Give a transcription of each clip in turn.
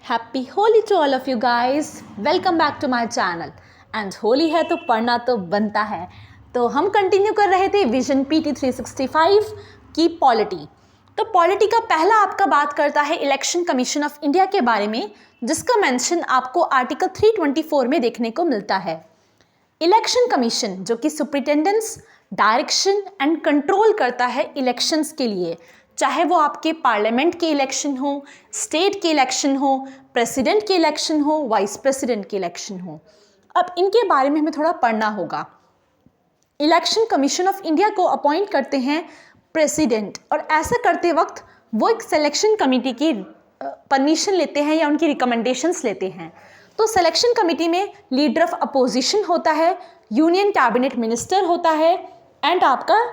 Happy Holi to all of you guys, welcome back to my channel. And Holi है तो पढ़ना तो बनता है। तो हम कंटिन्यू कर रहे थे विजन पीटी 365 की पॉलिटी। तो पॉलिटी का पहला आपका बात करता है इलेक्शन कमीशन ऑफ इंडिया के बारे में, जिसका मेंशन आपको आर्टिकल 324 में देखने को मिलता है। इलेक्शन कमीशन जो कि सुपरिटेंडेंस, डायरेक्शन एंड कंट्रोल करता है इलेक्शंस के लिए, चाहे वो आपके पार्लियामेंट के इलेक्शन हो, स्टेट के इलेक्शन हो, प्रेसिडेंट के इलेक्शन हो, वाइस प्रेसिडेंट के इलेक्शन हो। अब इनके बारे में हमें थोड़ा पढ़ना होगा। इलेक्शन कमीशन ऑफ इंडिया को अपॉइंट करते हैं प्रेसिडेंट, और ऐसा करते वक्त वो एक सिलेक्शन कमेटी की परमिशन लेते हैं या उनकी रिकमेंडेशंस लेते हैं। तो सिलेक्शन कमेटी में लीडर ऑफ अपोजिशन होता है, यूनियन कैबिनेट मिनिस्टर होता है एंड आपका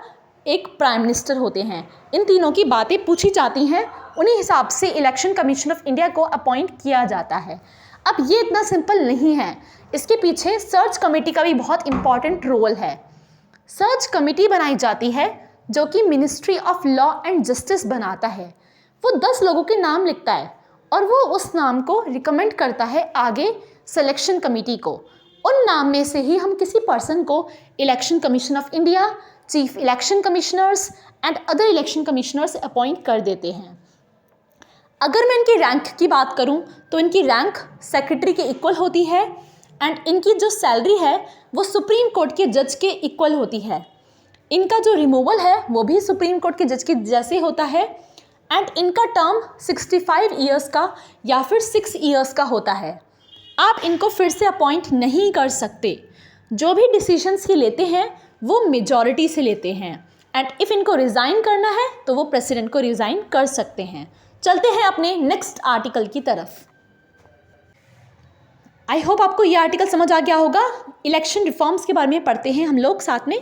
एक प्राइम मिनिस्टर होते हैं। इन तीनों की बातें पूछी जाती हैं, उन्हीं हिसाब से इलेक्शन कमीशन ऑफ इंडिया को अपॉइंट किया जाता है। अब ये इतना सिंपल नहीं है, इसके पीछे सर्च कमेटी का भी बहुत इंपॉर्टेंट रोल है। सर्च कमेटी बनाई जाती है जो कि ministry of law and justice बनाता है। वो 10 लोगों के नाम लिखता है और वो उस नाम को रिकमेंड करता है आगे सिलेक्शन कमेटी को। उन नाम में से ही हम किसी पर्सन को election commission of India, chief election commissioners and other election commissioners appoint कर देते हैं। अगर मैं इनकी रैंक की बात करूं तो इनकी रैंक सेक्रेटरी के इक्वल होती है एंड इनकी जो सैलरी है वो सुप्रीम कोर्ट के जज के इक्वल होती है। इनका जो रिमूवल है वो भी सुप्रीम कोर्ट के जज के जैसे होता है एंड इनका टर्म 65 ईयर्स का या फिर 6 ईयर्स का होता है। आप इनको फिर से अपॉइंट नहीं कर सकते। जो भी डिसीजंस ये लेते हैं वो मेजॉरिटी से लेते हैं एंड इफ़ इनको रिज़ाइन करना है तो वो प्रेसिडेंट को रिज़ाइन कर सकते हैं। चलते हैं अपने नेक्स्ट आर्टिकल की तरफ। आई होप आपको ये आर्टिकल समझ आ गया होगा। इलेक्शन रिफॉर्म्स के बारे में पढ़ते हैं हम लोग साथ में।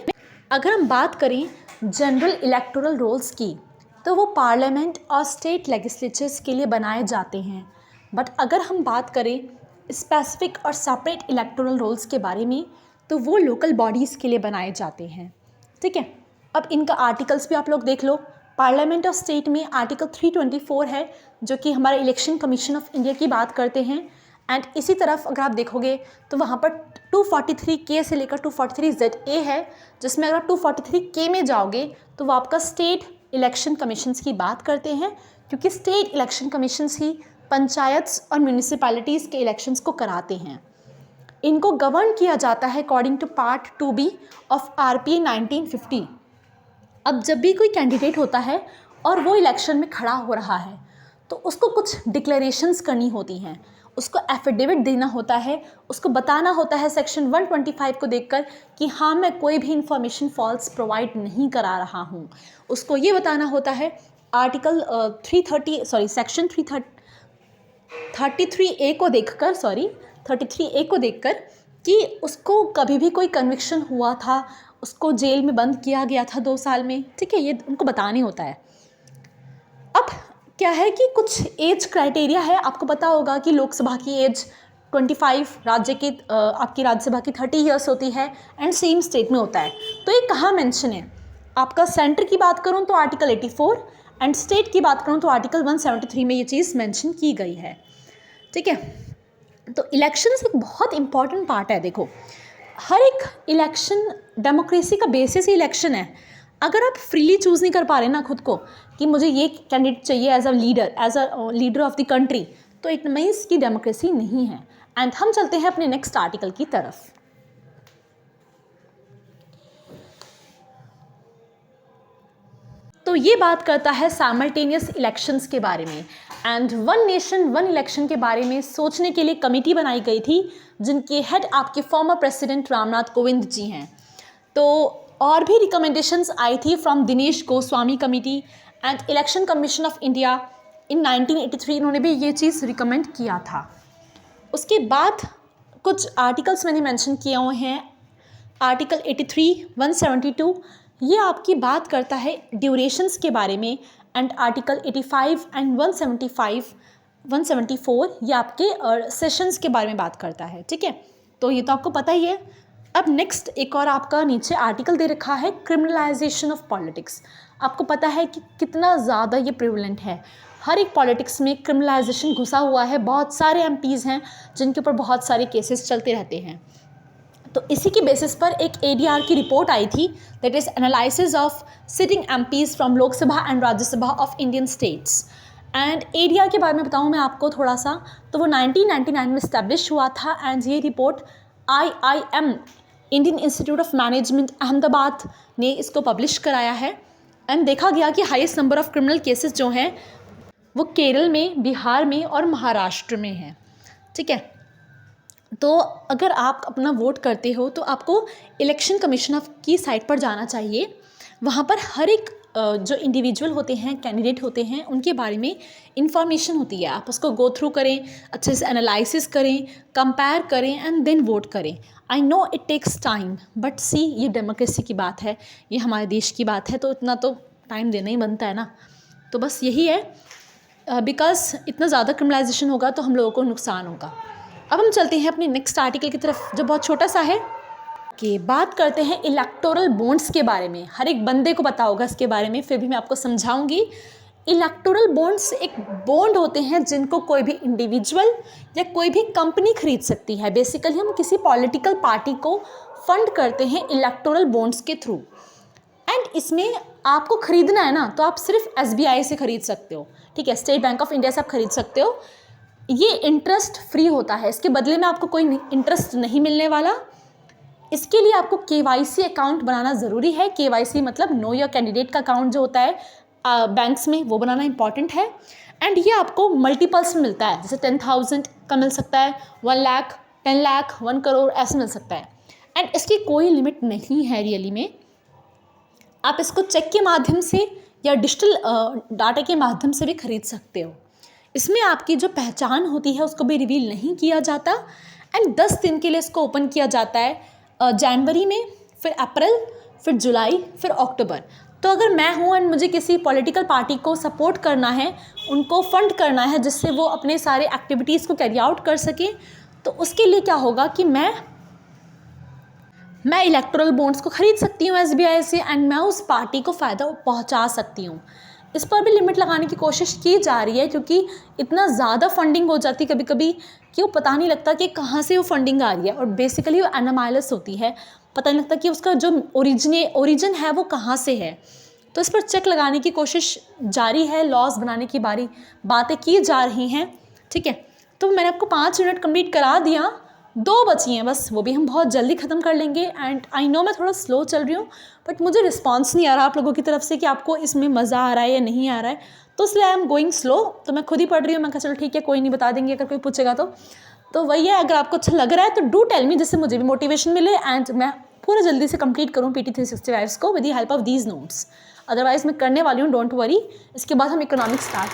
अगर हम बात करें जनरल इलेक्टोरल रोल्स की, तो वो पार्लियामेंट और स्टेट लेजिस्लेचर्स के लिए बनाए जाते हैं। बट अगर हम बात करें स्पेसिफिक और सेपरेट इलेक्टोरल रोल्स के बारे में, तो वो लोकल बॉडीज़ के लिए बनाए जाते हैं। ठीक है, अब इनका आर्टिकल्स भी आप लोग देख लो। पार्लियामेंट ऑफ स्टेट में आर्टिकल 324 है जो कि हमारे इलेक्शन कमीशन ऑफ इंडिया की बात करते हैं। एंड इसी तरफ अगर आप देखोगे तो वहाँ पर 243K से लेकर 243ZA है, जिसमें अगर आप 243K में जाओगे तो वो आपका स्टेट इलेक्शन कमीशंस की बात करते हैं, क्योंकि स्टेट इलेक्शन कमीशंस ही पंचायत्स और म्यूनिसिपैलिटीज़ के इलेक्शंस को कराते हैं। इनको गवर्न किया जाता है according to part 2B of RPA 1950। अब जब भी कोई कैंडिडेट होता है और वो इलेक्शन में खड़ा हो रहा है तो उसको कुछ डिक्लेरेशंस करनी होती हैं, उसको एफिडेविट देना होता है, उसको बताना होता है सेक्शन 125 को देखकर कि हाँ मैं कोई भी इंफॉर्मेशन फॉल्स प्रोवाइड नहीं करा रहा हूँ। उसको ये बताना होता है आर्टिकल सेक्शन 33A को देखकर 33A को देखकर कि उसको कभी भी कोई कन्विक्शन हुआ था, उसको जेल में बंद किया गया था 2 साल में। ठीक है, ये उनको बताने होता है। अब क्या है कि कुछ एज क्राइटेरिया है। आपको पता होगा कि लोकसभा की एज 25, राज्य की आपकी राज्यसभा की 30 ईयर्स होती है एंड सेम स्टेट में होता है। तो ये कहाँ मेंशन है? आपका सेंटर की बात करूँ तो आर्टिकल 84 एंड स्टेट की बात करूँ तो आर्टिकल 173 में ये चीज़ मेंशन की गई है। ठीक है, तो इलेक्शंस एक बहुत इंपॉर्टेंट पार्ट है। देखो, हर एक इलेक्शन डेमोक्रेसी का बेसिस ही इलेक्शन है। अगर आप फ्रीली चूज़ नहीं कर पा रहे ना खुद को कि मुझे ये कैंडिडेट चाहिए as a leader of the country, तो इट मीन्स की डेमोक्रेसी नहीं है। एंड हम चलते हैं अपने नेक्स्ट आर्टिकल की तरफ। तो ये बात करता है साइमल्टेनियस इलेक्शंस के बारे में and one nation one election के बारे में सोचने के लिए कमेटी बनाई गई थी, जिनके हेड आपके फॉर्मर प्रेसिडेंट रामनाथ कोविंद जी हैं। तो और भी रिकमेंडेशंस आई थी from Dinesh Goswami committee and election commission of India in 1983। इन्होंने भी ये चीज़ रिकमेंड किया था। उसके बाद कुछ आर्टिकल्स मैंने मेंशन किए हुए हैं। आर्टिकल 83, 172 ये आपकी बात करता है ड्यूरेशंस के बारे में एंड आर्टिकल 85 एंड 174 ये आपके सेशंस के बारे में बात करता है। ठीक है, तो ये तो आपको पता ही है। अब नेक्स्ट एक और आपका नीचे आर्टिकल दे रखा है क्रिमिनलाइजेशन ऑफ पॉलिटिक्स। आपको पता है कि कितना ज़्यादा ये प्रिवलेंट है। हर एक पॉलिटिक्स में क्रिमिनलाइजेशन घुसा हुआ है। बहुत सारे एमपीज़ हैं जिनके ऊपर बहुत सारे केसेस चलते रहते हैं। तो इसी की बेसिस पर एक ADR की रिपोर्ट आई थी, that is analysis of sitting MPs from Lok Sabha and Rajya Sabha of Indian states. And ADR के बारे में बताऊँ मैं आपको थोड़ा सा, तो वो 1999 में इस्टेब्लिश हुआ था। एंड ये report IIM Indian institute of management Ahmedabad ने इसको पब्लिश कराया है। एंड देखा गया कि highest number of criminal cases जो हैं वो केरल में, बिहार में और महाराष्ट्र में हैं। ठीक है, तो अगर आप अपना वोट करते हो तो आपको इलेक्शन कमीशन की साइट पर जाना चाहिए। वहाँ पर हर एक जो इंडिविजुअल होते हैं, कैंडिडेट होते हैं, उनके बारे में इंफॉर्मेशन होती है। आप उसको गो थ्रू करें, अच्छे से एनालिसिस करें, कंपेयर करें एंड देन वोट करें। I know it takes time, but see, ये डेमोक्रेसी की बात है, ये हमारे देश की बात है, तो इतना तो टाइम देना ही बनता है ना। तो बस यही है, बिकॉज इतना ज़्यादा क्रिमिनलाइजेशन होगा तो हम लोगों को नुकसान होगा। अब हम चलते हैं अपने नेक्स्ट आर्टिकल की तरफ, जो बहुत छोटा सा है, कि बात करते हैं इलेक्टोरल बॉन्ड्स के बारे में। हर एक बंदे को पता होगा इसके बारे में, फिर भी मैं आपको समझाऊंगी। इलेक्टोरल बॉन्ड्स एक बॉन्ड होते हैं जिनको कोई भी इंडिविजुअल या कोई भी कंपनी खरीद सकती है। बेसिकली हम किसी पॉलिटिकल पार्टी को फंड करते हैं इलेक्टोरल बॉन्ड्स के थ्रू। एंड इसमें आपको खरीदना है ना, तो आप सिर्फ SBI से खरीद सकते हो। ठीक है, स्टेट बैंक ऑफ इंडिया से आप खरीद सकते हो। ये इंटरेस्ट फ्री होता है, इसके बदले में आपको कोई इंटरेस्ट नहीं मिलने वाला। इसके लिए आपको KYC अकाउंट बनाना ज़रूरी है। KYC मतलब नो योर कैंडिडेट का अकाउंट जो होता है बैंक्स में, वो बनाना इंपॉर्टेंट है। एंड ये आपको मल्टीपल्स में मिलता है, जैसे 10,000 का मिल सकता है, 1 लाख, 10 लाख, 1 करोड़ ऐसे मिल सकता है। एंड इसकी कोई लिमिट नहीं है रियली में। आप इसको चेक के माध्यम से या डिजिटल डाटा के माध्यम से भी खरीद सकते हो। इसमें आपकी जो पहचान होती है उसको भी रिवील नहीं किया जाता। एंड 10 दिन के लिए इसको ओपन किया जाता है, जनवरी में, फिर अप्रैल, फिर जुलाई, फिर अक्टूबर। तो अगर मैं हूँ एंड मुझे किसी पॉलिटिकल पार्टी को सपोर्ट करना है, उनको फंड करना है जिससे वो अपने सारे एक्टिविटीज़ को कैरी आउट कर सकें, तो उसके लिए क्या होगा कि मैं इलेक्टोरल बॉन्ड्स को ख़रीद सकती हूँ SBI से, एंड मैं उस पार्टी को फ़ायदा पहुँचा सकती हूँ। इस पर भी लिमिट लगाने की कोशिश की जा रही है, क्योंकि इतना ज़्यादा फंडिंग हो जाती है कभी कभी कि वो पता नहीं लगता कि कहाँ से वो फंडिंग आ रही है। और बेसिकली वो एनामाइलस होती है, पता नहीं लगता कि उसका जो ओरिजिन है वो कहाँ से है। तो इस पर चेक लगाने की कोशिश जारी है, लॉज बनाने की बातें की जा रही हैं। ठीक है, तो मैंने आपको 5 मिनट कंप्लीट करा दिया, 2 बची हैं बस, वो भी हम बहुत जल्दी ख़त्म कर लेंगे। एंड आई नो मैं थोड़ा स्लो चल रही हूँ, बट मुझे रिस्पांस नहीं आ रहा आप लोगों की तरफ से कि आपको इसमें मज़ा आ रहा है या नहीं आ रहा है, तो इसलिए आई एम गोइंग स्लो। तो मैं खुद ही पढ़ रही हूँ, मैं कहा चलो ठीक है, कोई नहीं, बता देंगे अगर कोई पूछेगा तो वही है। अगर आपको अच्छा लग रहा है तो डू टेल मी, जिससे मुझे भी मोटिवेशन मिले एंड मैं पूरा जल्दी से कंप्लीट करूँ PT 365 को with the help of these notes. Otherwise मैं करने वाली हूँ, डोंट वरी। इसके बाद हम इकोनॉमिक्स स्टार्ट